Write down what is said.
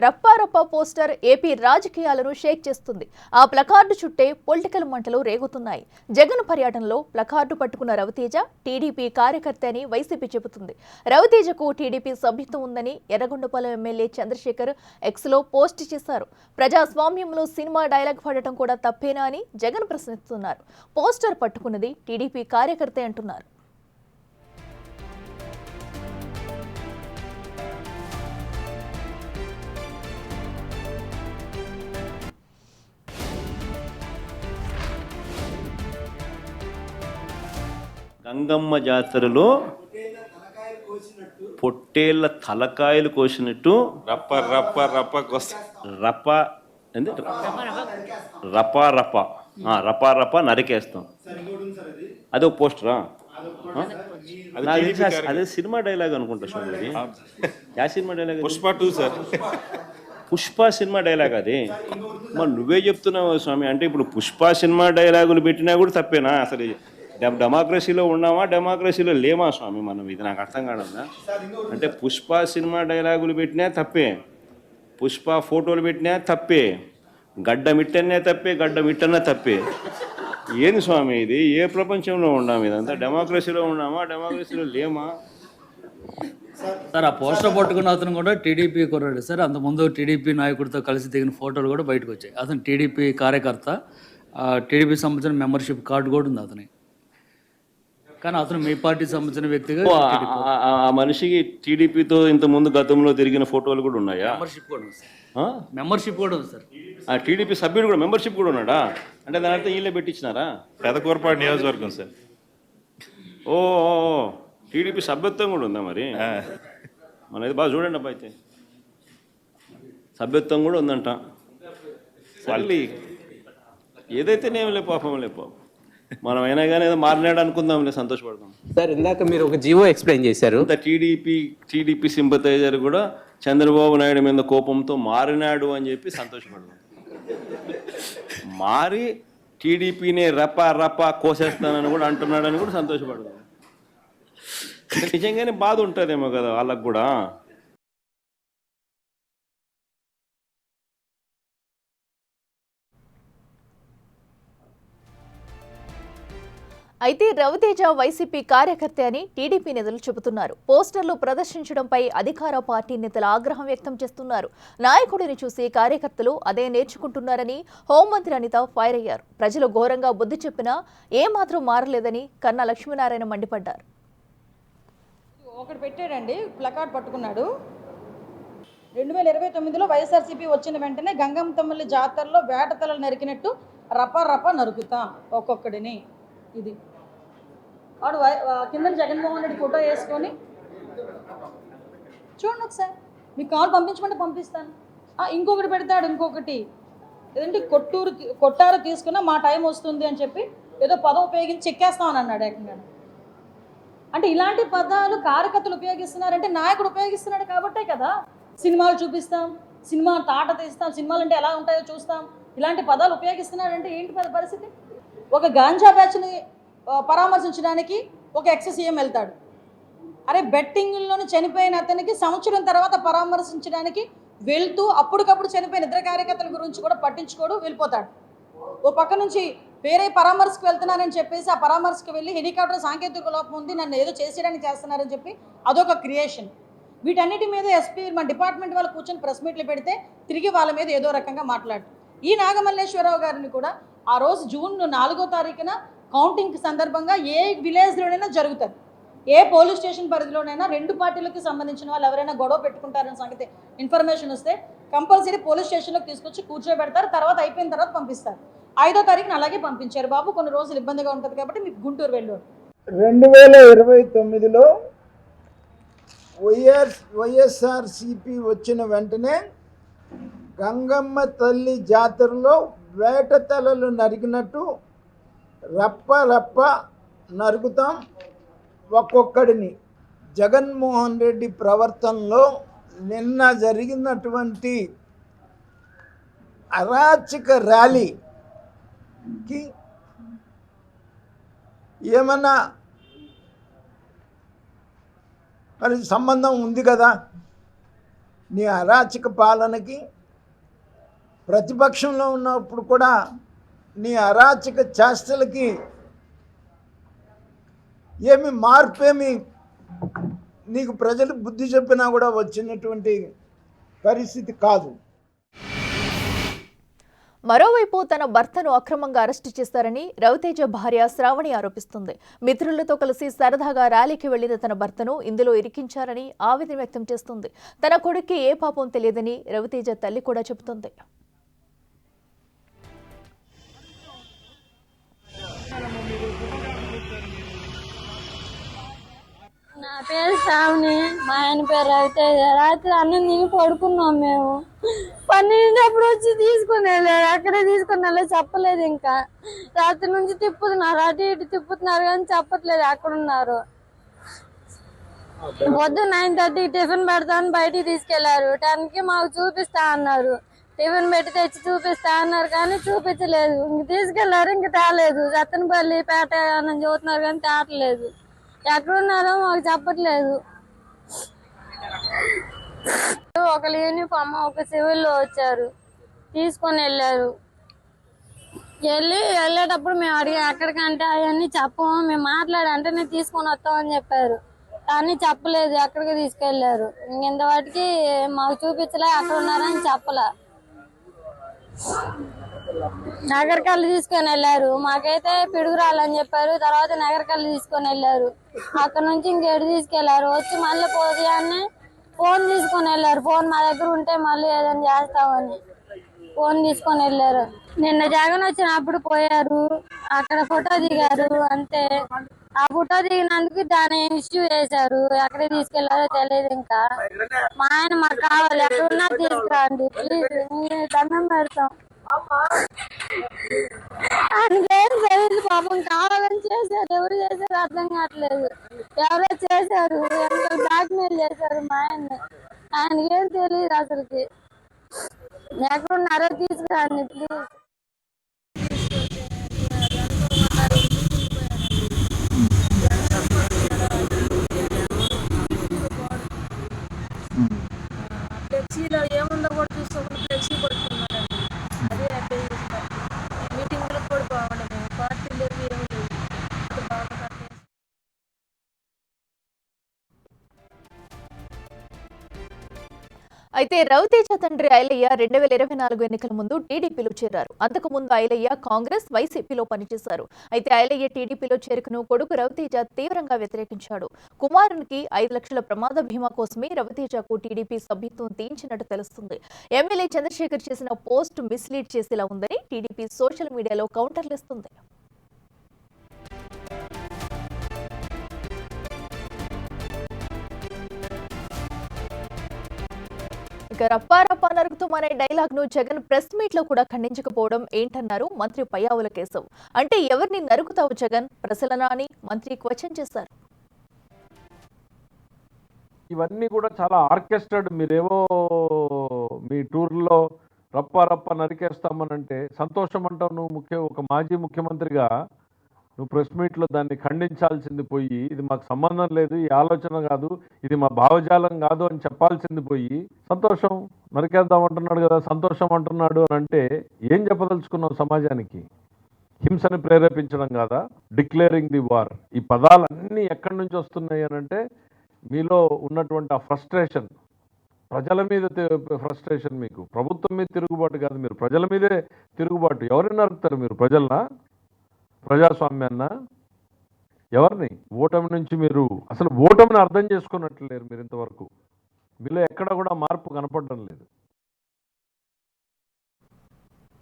రప్పారప్ప poster AP రాజకీయాలను షేక్ చేస్తుంది. ఆ ప్లకార్డు చుట్టే పొలిటికల్ మంటలు రేగుతున్నాయి. జగన్ పర్యటనలో ప్లకార్డు పట్టుకున్న రవితేజ టీడీపీ కార్యకర్త అని వైసీపీ చెబుతుంది. రవితేజకు టీడీపీ సభ్యత్వం ఉందని ఎర్రగొండపాలెం ఎమ్మెల్యే చంద్రశేఖర్ ఎక్స్లో పోస్ట్ చేశారు. ప్రజాస్వామ్యంలో సినిమా డైలాగ్ పడటం కూడా తప్పేనా అని జగన్ ప్రశ్నిస్తున్నారు. పోస్టర్ పట్టుకున్నది టీడీపీ కార్యకర్తే అంటున్నారు. గంగమ్మ జాతరలో పొట్టేళ్ల తలకాయలు కోసినట్టు రప్ప రప్ప రప్ప రప రప రప రప రప నరికేస్తాం. అదే ఒక పోస్టరా? అదే సినిమా డైలాగ్ అనుకుంటా స్వామి. యా cinema dialogue? Pushpa 2 sir. Pushpa cinema dialogue అది. మరి నువ్వే చెప్తున్నావు స్వామి. అంటే ఇప్పుడు పుష్ప సినిమా డైలాగులు పెట్టినా కూడా తప్పేనా? అసలు డెమోక్రసీలో ఉన్నామా, డెమోక్రసీలో లేమా స్వామి మనం? ఇది నాకు అర్థం కావడం. అంటే పుష్ప సినిమా డైలాగులు పెట్టినా తప్పే, పుష్ప ఫోటోలు పెట్టినా తప్పే, గడ్డ మిట్టనే తప్పే, గడ్డ మిట్టనే తప్పే. ఏంది స్వామి ఇది? ఏ ప్రపంచంలో ఉన్నాము? ఇదంతా డెమోక్రసీలో ఉన్నామా, డెమోక్రసీలో లేమా? సార్ ఆ పోస్టర్ పట్టుకున్న అతను కూడా టీడీపీ కుర్రాడు సార్. అంతకుముందు టీడీపీ నాయకుడితో కలిసి దిగిన ఫోటోలు కూడా బయటకు వచ్చాయి. అతను టీడీపీ కార్యకర్త, టీడీపీ సంబంధించిన మెంబర్షిప్ కార్డు కూడా ఉంది అతని. కానీ అతను మీ పార్టీ సంబంధించిన వ్యక్తిగా ఆ మనిషికి టీడీపీతో ఇంత ముందు గతంలో తిరిగిన ఫోటోలు కూడా ఉన్నాయా? మెంబర్షిప్ కూడా ఉంది సార్. మెంబర్షిప్ కూడా ఉంది సార్. ఆ టీడీపీ సభ్యుడు కూడా మెంబర్షిప్ కూడా ఉన్నాడా? అంటే దాని అర్థం వీళ్ళే పెట్టించినారా? పెదకూరపాడు నియోజకవర్గం సార్. ఓ టీడీపీ సభ్యత్వం కూడా ఉందా మరి? మనది బాగా చూడండి అబ్బా. అయితే సభ్యత్వం కూడా ఉందంట. మళ్ళీ ఏదైతేనేమి పాపం మనం అయినా కానీ ఏదో మారినాడు అనుకుందాంలే, సంతోషపడదాం. సార్ ఇందాక మీరు ఒక జీవో ఎక్స్ప్లెయిన్ చేశారు. టీడీపీ సింపతైజర్ కూడా చంద్రబాబు నాయుడు మీద కోపంతో మారినాడు అని చెప్పి సంతోషపడదాం. మారి టీడీపీని రప కోసేస్తానని కూడా అంటున్నాడని కూడా సంతోషపడదాం. నిజంగానే బాధ ఉంటుందేమో కదా వాళ్ళకు కూడా. అయితే రవితేజ వైసీపీ కార్యకర్త అని టీడీపీ నేతలు చెబుతున్నారు. పోస్టర్లు ప్రదర్శించడంపై అధికార పార్టీ నేతలు ఆగ్రహం వ్యక్తం చేస్తున్నారు. నాయకుడిని చూసి కార్యకర్తలు అదే నేర్చుకుంటున్నారని హోంమంత్రి అనిత ఫైర్ అయ్యారు. ప్రజలు ఘోరంగా బుద్ధి చెప్పినా ఏమాత్రం మారలేదని కన్నా లక్ష్మీనారాయణ మండిపడ్డారు. ఒకటి పెట్టాడండి, ప్లకార్డ్ పట్టుకున్నాడు. 2029లో వైఎస్ఆర్సీపీ వచ్చిన వెంటనే గంగమ్మ తల్లి జాతరలో వేటతలలు నరికినట్టు రప నరుకుతాం ఒక్కొక్కడిని. ఇది వాడు కింద జగన్మోహన్ రెడ్డి ఫోటో వేసుకొని చూడండి ఒకసారి. మీకు కాల్ పంపించమంటే పంపిస్తాను. ఇంకొకటి పెడతాడు, ఇంకొకటి ఏదంటే కొట్టారు తీసుకున్నా మా టైం వస్తుంది అని చెప్పి ఏదో పదం ఉపయోగించి చెక్కేస్తామని అన్నాడు ఏకంగా. అంటే ఇలాంటి పదాలు కార్యకర్తలు ఉపయోగిస్తున్నారంటే నాయకుడు ఉపయోగిస్తున్నాడు కాబట్టే కదా. సినిమాలు చూపిస్తాం, సినిమా తాట తీస్తాం, సినిమాలు అంటే ఎలా ఉంటాయో చూస్తాం, ఇలాంటి పదాలు ఉపయోగిస్తున్నాడంటే ఏంటి పరిస్థితి? ఒక గాంజా బ్యాచ్ని పరామర్శించడానికి ఒక ఎక్స్-సీఎం వెళ్తాడు. అరే బెట్టింగ్లోని చనిపోయిన అతనికి సంవత్సరం తర్వాత పరామర్శించడానికి వెళ్తూ అప్పటికప్పుడు చనిపోయిన ఇద్దరు కార్యకర్తల గురించి కూడా పట్టించుకోడు, వెళ్ళిపోతాడు. ఓ పక్క నుంచి వేరే పరామర్శకు వెళ్తున్నానని చెప్పేసి ఆ పరామర్శకు వెళ్ళి హెలికాప్టర్ సాంకేతిక లోపం ఉంది, నన్ను ఏదో చేసేయడానికి చేస్తున్నారని చెప్పి అదొక క్రియేషన్. వీటన్నిటి మీద ఎస్పీ మన డిపార్ట్మెంట్ వాళ్ళు కూర్చొని ప్రెస్ మీట్లు పెడితే తిరిగి వాళ్ళ మీద ఏదో రకంగా మాట్లాడు. ఈ నాగమల్లేశ్వరరావు గారిని కూడా ఆ రోజు జూన్ 4వ తారీఖున కౌంటింగ్ సందర్భంగా ఏ విలేజ్లోనైనా జరుగుతుంది, ఏ పోలీస్ స్టేషన్ పరిధిలోనైనా 2 పార్టీలకు సంబంధించిన వాళ్ళు ఎవరైనా గొడవ పెట్టుకుంటారనే సంగతి ఇన్ఫర్మేషన్ వస్తే కంపల్సరీ పోలీస్ స్టేషన్లోకి తీసుకొచ్చి కూర్చోబెడతారు. తర్వాత అయిపోయిన తర్వాత పంపిస్తారు. 5వ తారీఖున అలాగే పంపించారు. బాబు కొన్ని రోజులు ఇబ్బందిగా ఉంటుంది కాబట్టి మీకు గుంటూరు వెళ్ళారు. 2029లో వైఎస్ఆర్సీపీ వచ్చిన వెంటనే గంగమ్మ తల్లి జాతరలో వేట తలలు నరికినట్టు రప్ప నరుకుతాం ఒక్కొక్కడిని. జగన్మోహన్ రెడ్డి ప్రవర్తనలో నిన్న జరిగినటువంటి అరాచక ర్యాలీకి ఏమన్నా మరి సంబంధం ఉంది కదా? నీ అరాచక పాలనకి, ప్రతిపక్షంలో ఉన్నప్పుడు కూడా నీ అరాచక చేష్టలకి ఏమి మార్పేమి నీకు ప్రజలు బుద్ధి చెప్పినా కూడా వచ్చినటువంటి పరిస్థితి కాదు. మరోవైపు తన భర్తను అక్రమంగా అరెస్టు చేశారని రవితేజ భార్య శ్రావణి ఆరోపిస్తుంది. మిత్రులతో కలిసి సరదాగా ర్యాలీకి వెళ్లిన తన భర్తను ఇందులో ఇరికించారని ఆవేదన వ్యక్తం చేస్తుంది. తన కొడుక్కి ఏ పాపం తెలియదని రవితేజ తల్లి కూడా చెబుతుంది. నా పేరు శ్రావణి, మా ఆయన పేరు రవితేజ. రాత్రి అన్నం తిని పడుకున్నాం మేము. 12 వచ్చి తీసుకుని వెళ్ళారు. అక్కడే తీసుకుని వెళ్ళారు, చెప్పలేదు. ఇంకా రాత్రి నుంచి తిప్పుతున్నారు, అటు ఇటు తిప్పుతున్నారు కానీ చెప్పట్లేదు ఎక్కడున్నారు. పొద్దు 9:30 టిఫిన్ పెడతామని బయటికి తీసుకెళ్లారు. 10కి మాకు చూపిస్తా అన్నారు. టిఫిన్ పెట్టి తెచ్చి చూపిస్తా అన్నారు కానీ చూపించలేదు. ఇంక తీసుకెళ్లారు, ఇంక తేలేదు. సత్తనపల్లి పేట అని చూస్తున్నారు కానీ తేటలేదు. ఎక్కడున్నారో మాకు చెప్పట్లేదు. ఒకళ్ళు యూనిఫామ్, ఒక సివిల్లో వచ్చారు, తీసుకొని వెళ్ళారు. వెళ్ళేటప్పుడు మేము అడిగా ఎక్కడికంటే అవన్నీ చెప్పము, మేము మాట్లాడంటే నేను తీసుకొని వస్తామని చెప్పారు. కానీ చెప్పలేదు ఎక్కడికి తీసుకెళ్లారు. ఇంతవాటికి మాకు చూపించలే, ఎక్కడ ఉన్నారని చెప్పలే. నగరకల్లు తీసుకొని వెళ్ళారు. మాకైతే పిడుగురాలని చెప్పారు. తర్వాత నగరకల్లు తీసుకొని వెళ్ళారు. అక్కడ నుంచి ఇంకేడు తీసుకెళ్లారు. వచ్చి మళ్ళీ పోయాన్ని ఫోన్ తీసుకొని వెళ్ళారు. ఫోన్ మా దగ్గర ఉంటే మళ్ళీ ఏదైనా చేస్తామని ఫోన్ తీసుకొని వెళ్ళారు. నిన్న జగన్ వచ్చినప్పుడు పోయారు, అక్కడ ఫోటో దిగారు అంతే. ఆ ఫోటో దిగినందుకు దాన్ని ఇష్యూ చేశారు. ఎక్కడ తీసుకెళ్లారో తెలియదు. ఇంకా మా ఆయన మాకు కావాలి, ఎక్కడున్నా తీసుకురండి ప్లీజ్, దండం పెడతాం. ఆయనకేం తెలియదు పాపం, కావాలని చేశారు. ఎవరు చేశారు అర్థం కావట్లేదు. ఎవరో చేశారు, ఎంత బ్లాక్మెయిల్ చేశారు మా ఆయన్ని. ఆయనకేం తెలియదు అసలుకి. ఎక్కడున్నారో తీసుకురండి ప్లీజ్. ఫ్లెక్సీలో ఏముందో కూడా చూసుకోకుండా ఫ్లెక్సీ పడుతున్నారండి. అదే అడ్డే చేస్తారు. మీటింగ్లకు కూడా బాగుండే, మేము పార్టీ లేదు ఏమి లేదు. బాగా కట్టేసి అయితే రవితేజ తండ్రి ఐలయ్య 2024 ఎన్నికల ముందు టీడీపీలో చేరారు. అంతకు ముందు ఐలయ్య కాంగ్రెస్, వైసీపీలో పనిచేశారు. అయితే ఐలయ్య టీడీపీలో చేరుకును కొడుకు రవితేజ తీవ్రంగా వ్యతిరేకించాడు. కుమారునికి 5 లక్షల ప్రమాద బీమా కోసమే రవితేజకు టీడీపీ సభ్యత్వం తీయించినట్టు తెలుస్తుంది. ఎమ్మెల్యే చంద్రశేఖర్ చేసిన పోస్ట్ మిస్లీడ్ చేసేలా ఉందని టీడీపీ సోషల్ మీడియాలో కౌంటర్లు ఇస్తుంది. ఇక రప్పారప్పా నరుకుతూ అనే డైలాగ్ ను జగన్ ప్రెస్ మీట్ లో కూడా ఖండించకపోవడం ఏంటన్నారు మంత్రి పయ్యావుల కేశవ్. అంటే ఎవరిని నరుకుతావు జగన్, ప్రజలనా అని మంత్రి క్వశ్చన్ చేశారు. ఇవన్నీ కూడా చాలా ఆర్కెస్ట్రాడ్. మీరేవో మీ టూర్లో రప్ప నరికేస్తామనంటే సంతోషం అంటావు నువ్వు. ఒక మాజీ ముఖ్యమంత్రిగా నువ్వు ప్రెస్ మీట్లో దాన్ని ఖండించాల్సింది పోయి, ఇది మాకు సంబంధం లేదు, ఈ ఆలోచన కాదు, ఇది మా భావజాలం కాదు అని చెప్పాల్సింది పోయి సంతోషం నరికేద్దాం అంటున్నాడు కదా, సంతోషం అంటున్నాడు అని అంటే ఏం చెప్పదలుచుకున్నావు సమాజానికి? హింసని ప్రేరేపించడం కాదా? Declaring the war. ఈ పదాలన్నీ ఎక్కడి నుంచి వస్తున్నాయి అని అంటే మీలో ఉన్నటువంటి ఆ ఫ్రస్ట్రేషన్, ప్రజల మీద ఫ్రస్ట్రేషన్. మీకు ప్రభుత్వం మీద తిరుగుబాటు కాదు, మీరు ప్రజల మీదే తిరుగుబాటు. ఎవరిని నరుకుతారు మీరు? ప్రజలనా? ప్రజాస్వామ్యాన్న? ఎవరిని? ఓటమి నుంచి మీరు అసలు ఓటమిని అర్థం చేసుకున్నట్లు లేరు మీరు ఇంతవరకు. మీలో ఎక్కడ కూడా మార్పు కనపడడం లేదు.